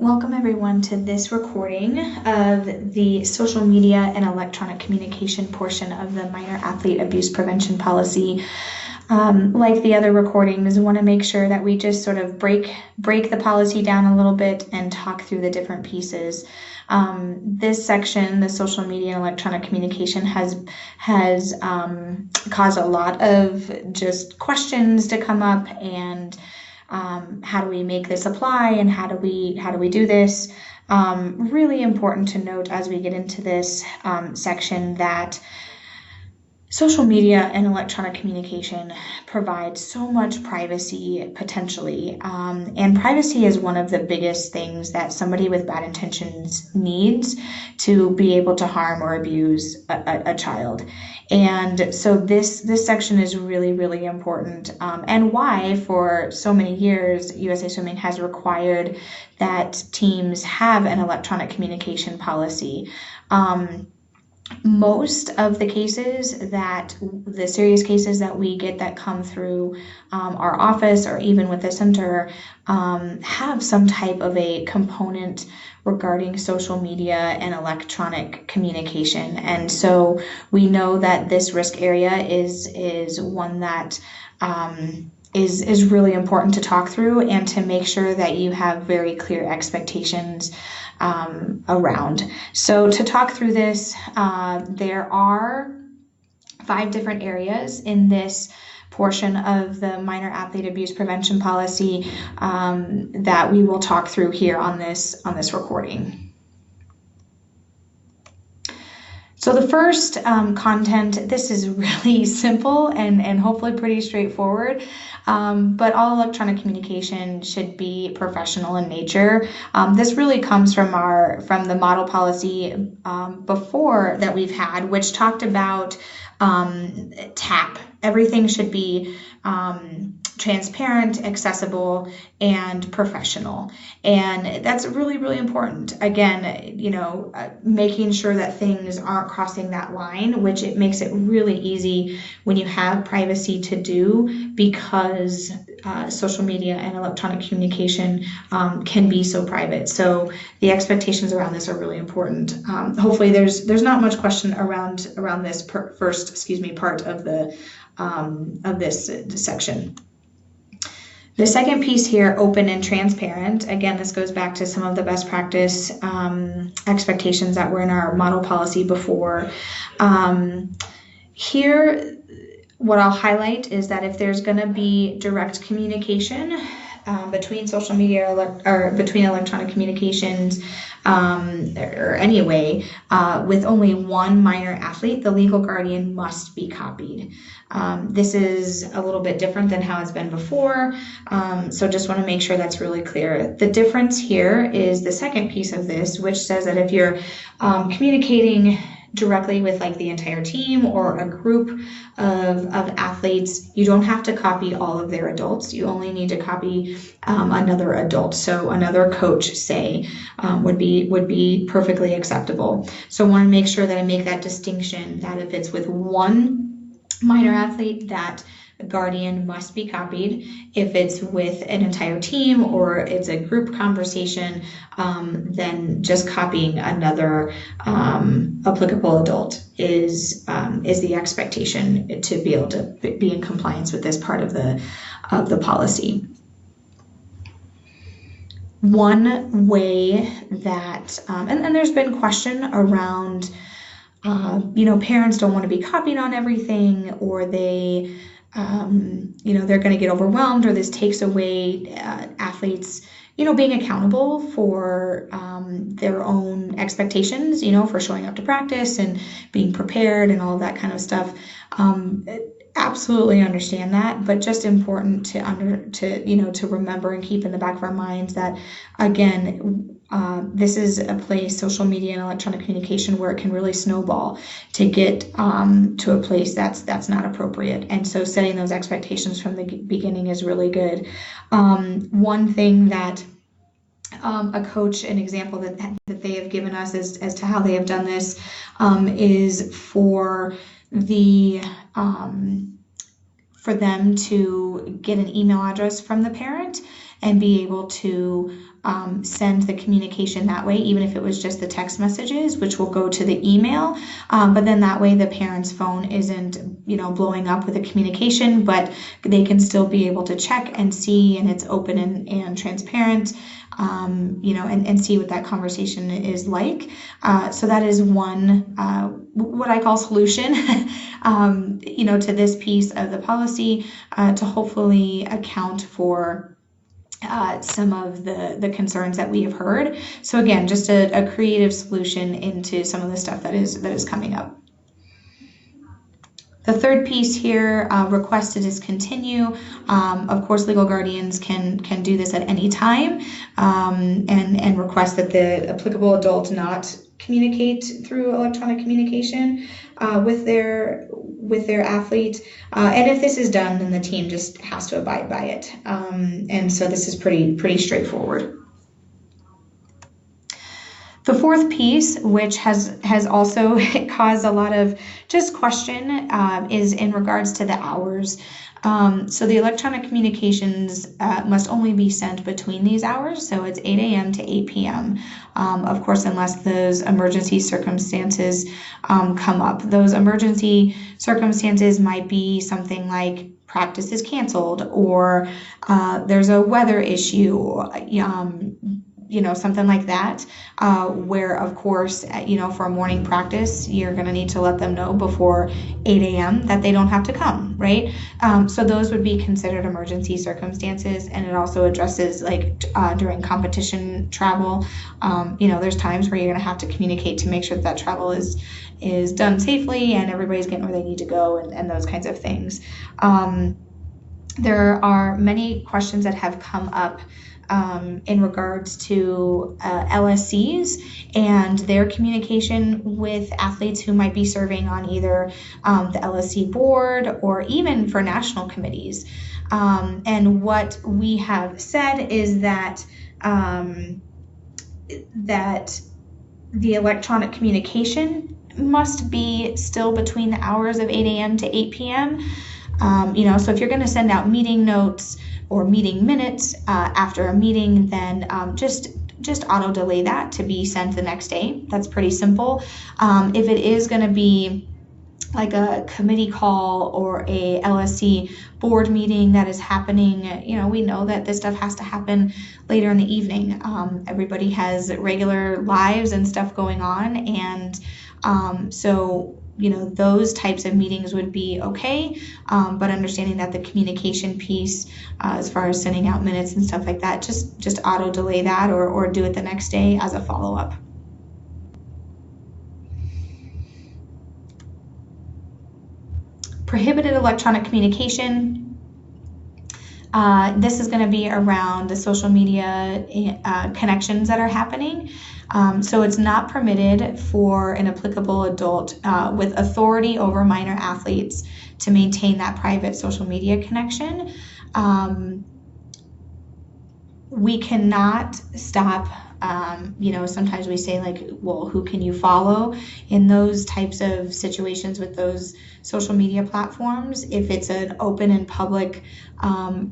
Welcome everyone to this recording of the social media and electronic communication portion of the Minor Athlete Abuse Prevention Policy. Like the other recordings, I want to make sure that we just sort of break the policy down a little bit and talk through the different pieces. This section, the social media and electronic communication, has caused a lot of just questions to come up, and how do we make this apply, and how do we do this? Really important to note as we get into this section that social media and electronic communication provide so much privacy potentially, and privacy is one of the biggest things that somebody with bad intentions needs to be able to harm or abuse a child. And so this section is really, really important, and why for so many years USA Swimming has required that teams have an electronic communication policy. Most of the cases the serious cases that we get that come through our office or even with the center have some type of a component regarding social media and electronic communication. And so we know that this risk area is one that is really important to talk through and to make sure that you have very clear expectations around. So to talk through this, there are 5 different areas in this portion of the Minor Athlete Abuse Prevention Policy that we will talk through here on this recording. So the first content, this is really simple and hopefully pretty straightforward, but all electronic communication should be professional in nature. This really comes from the model policy before that we've had, which talked about TAP. Everything should be transparent, accessible, and professional. And that's really, really important. Again, making sure that things aren't crossing that line, which it makes it really easy when you have privacy to do, because social media and electronic communication can be so private. So the expectations around this are really important. Hopefully there's not much question around this part of the of this section. The second piece here, open and transparent. Again, this goes back to some of the best practice expectations that were in our model policy before. Here, what I'll highlight is that if there's going to be direct communication between social media or between electronic communications or any way with only one minor athlete, the legal guardian must be copied. This is a little bit different than how it's been before, so just want to make sure that's really clear. The difference here is the second piece of this, which says that if you're communicating directly with like the entire team or a group of athletes, you don't have to copy all of their adults. You only need to copy another adult. So another coach, say, would be perfectly acceptable. So I want to make sure that I make that distinction, that if it's with one minor athlete, that the guardian must be copied. If it's with an entire team or it's a group conversation, then just copying another applicable adult is the expectation to be able to be in compliance with this part of the policy. One way that, and there's been question around, parents don't want to be copied on everything, or they they're going to get overwhelmed, or this takes away athletes, being accountable for their own expectations, for showing up to practice and being prepared and all of that kind of stuff. Absolutely understand that, but just important to remember and keep in the back of our minds that, again, this is a place, social media and electronic communication, where it can really snowball to get to a place that's not appropriate. And so setting those expectations from the beginning is really good. One thing that a coach, an example that they have given us as to how they have done this is for them to get an email address from the parent and be able to send the communication that way, even if it was just the text messages, which will go to the email. But then that way the parent's phone isn't, blowing up with a communication, but they can still be able to check and see, and it's open and transparent, and see what that conversation is like. So that is one, what I call solution, to this piece of the policy, to hopefully account for some of the concerns that we have heard. So again, just a creative solution into some of the stuff that is coming up. The third piece here, request to discontinue. Of course, legal guardians can do this at any time, and request that the applicable adult not communicate through electronic communication with their athlete. And if this is done, then the team just has to abide by it. And so this is pretty straightforward. The fourth piece, which has also caused a lot of just question, is in regards to the hours. So the electronic communications must only be sent between these hours. So it's 8 a.m. to 8 p.m. Of course, unless those emergency circumstances come up. Those emergency circumstances might be something like practice is canceled, or there's a weather issue, something like that, where of course, for a morning practice, you're going to need to let them know before 8 a.m. that they don't have to come, right? So those would be considered emergency circumstances, and it also addresses during competition travel. There's times where you're going to have to communicate to make sure that travel is done safely and everybody's getting where they need to go, and those kinds of things. There are many questions that have come up in regards to LSCs and their communication with athletes who might be serving on either the LSC board or even for national committees. And what we have said is that that the electronic communication must be still between the hours of 8 a.m. to 8 p.m. So if you're going to send out meeting notes or meeting minutes after a meeting, then just auto delay that to be sent the next day. That's pretty simple. If it is going to be like a committee call or a LSC board meeting that is happening, we know that this stuff has to happen later in the evening. Everybody has regular lives and stuff going on, and so those types of meetings would be okay, but understanding that the communication piece, as far as sending out minutes and stuff like that, just auto delay that or do it the next day as a follow-up. Prohibited electronic communication. This is going to be around the social media connections that are happening. So it's not permitted for an applicable adult with authority over minor athletes to maintain that private social media connection. We cannot stop, sometimes we say well, who can you follow in those types of situations with those social media platforms? If it's an open and public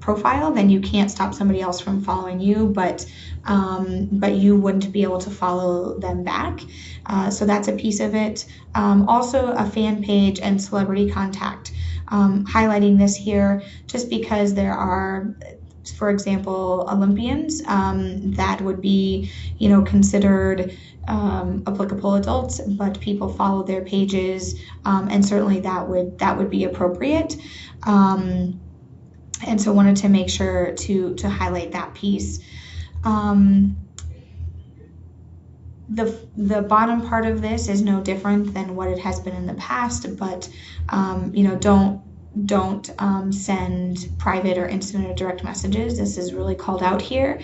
profile, then you can't stop somebody else from following you, but you wouldn't be able to follow them back. So that's a piece of it. Also a fan page and celebrity contact. Highlighting this here just because there are, for example, Olympians that would be, considered applicable adults, but people follow their pages, and certainly that would be appropriate. And so wanted to make sure to highlight that piece. The bottom part of this is no different than what it has been in the past, but don't send private or instant or direct messages. This is really called out here.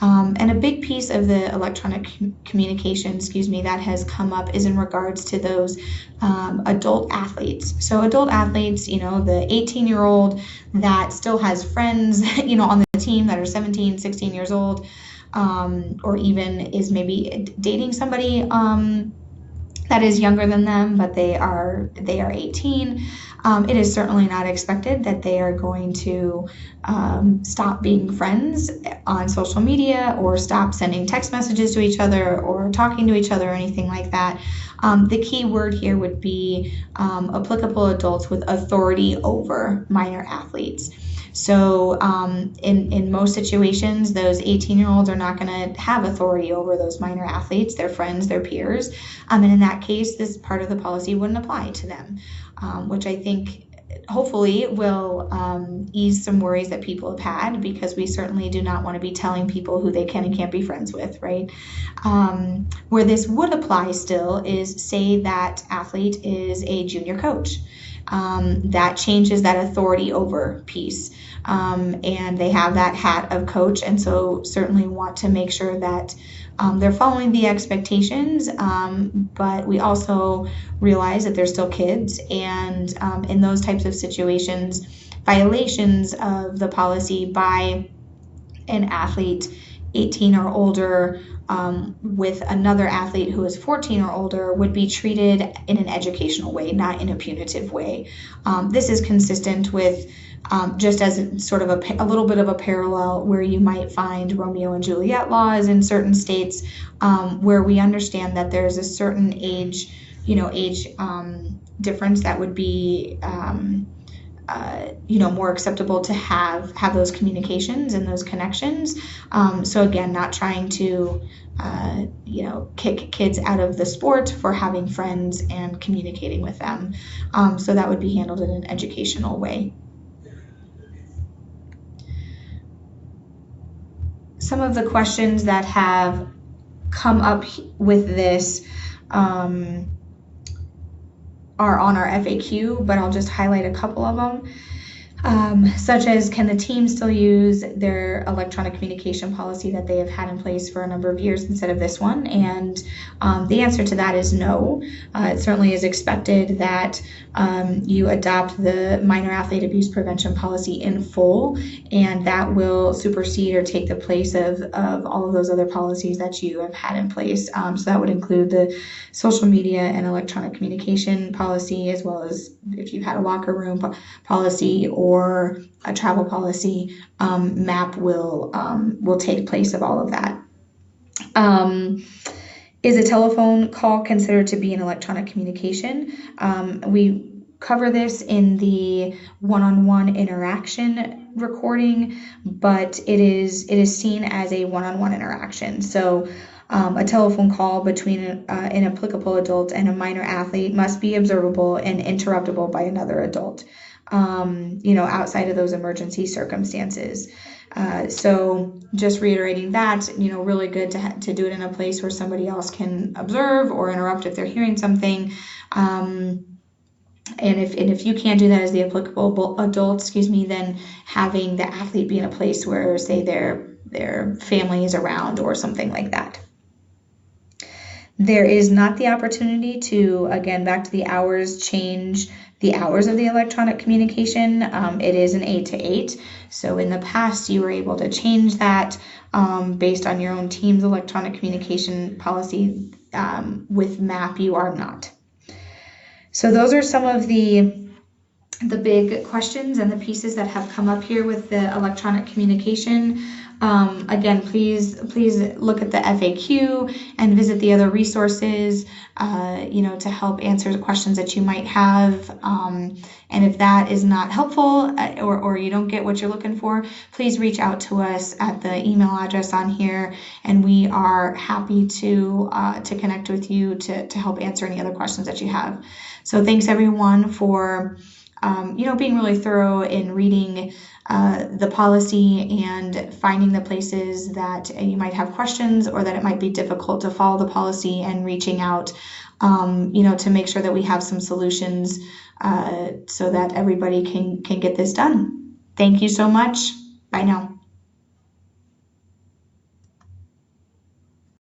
And a big piece of the electronic communication, that has come up is in regards to those adult athletes. So adult athletes, the 18-year-old that still has friends, on the team that are 17, 16 years old, or even is maybe dating somebody that is younger than them, but they are 18. It is certainly not expected that they are going to stop being friends on social media or stop sending text messages to each other or talking to each other or anything like that. The key word here would be applicable adults with authority over minor athletes. So in most situations, those 18-year-olds are not going to have authority over those minor athletes, their friends, their peers. And in that case, this part of the policy wouldn't apply to them, which I think hopefully will ease some worries that people have had, because we certainly do not want to be telling people who they can and can't be friends with, right? Where this would apply still is, say that athlete is a junior coach. That changes that authority over piece. And they have that hat of coach, and so certainly want to make sure that they're following the expectations, but we also realize that they're still kids, and in those types of situations, violations of the policy by an athlete 18 or older with another athlete who is 14 or older would be treated in an educational way, not in a punitive way. This is consistent with just as sort of a little bit of a parallel where you might find Romeo and Juliet laws in certain states, where we understand that there's a certain age difference that would be more acceptable to have those communications and those connections. So again, not trying to kick kids out of the sport for having friends and communicating with them. So that would be handled in an educational way. Some of the questions that have come up with this are on our FAQ, but I'll just highlight a couple of them. Such as, can the team still use their electronic communication policy that they have had in place for a number of years instead of this one? And the answer to that is no. It certainly is expected that you adopt the minor athlete abuse prevention policy in full, and that will supersede or take the place of all of those other policies that you have had in place. So that would include the social media and electronic communication policy, as well as if you've had a locker room policy or a travel policy. MAP will take place of all of that. Is a telephone call considered to be an electronic communication? We cover this in the one-on-one interaction recording, but it is seen as a one-on-one interaction. So a telephone call between an applicable adult and a minor athlete must be observable and interruptible by another adult, outside of those emergency circumstances. So just reiterating that, really good to do it in a place where somebody else can observe or interrupt if they're hearing something. And if you can't do that as the applicable adult, then having the athlete be in a place where, say, their family is around or something like that. There is not the opportunity to, again, back to the hours, change the hours of the electronic communication. It is an 8 to 8. So in the past, you were able to change that based on your own team's electronic communication policy. With MAP, you are not. So those are some of the big questions and the pieces that have come up here with the electronic communication. Again, please look at the FAQ and visit the other resources, to help answer the questions that you might have. And if that is not helpful or you don't get what you're looking for, please reach out to us at the email address on here, and we are happy to connect with you to help answer any other questions that you have. So thanks everyone for being really thorough in reading the policy and finding the places that you might have questions or that it might be difficult to follow the policy, and reaching out, to make sure that we have some solutions so that everybody can get this done. Thank you so much. Bye now.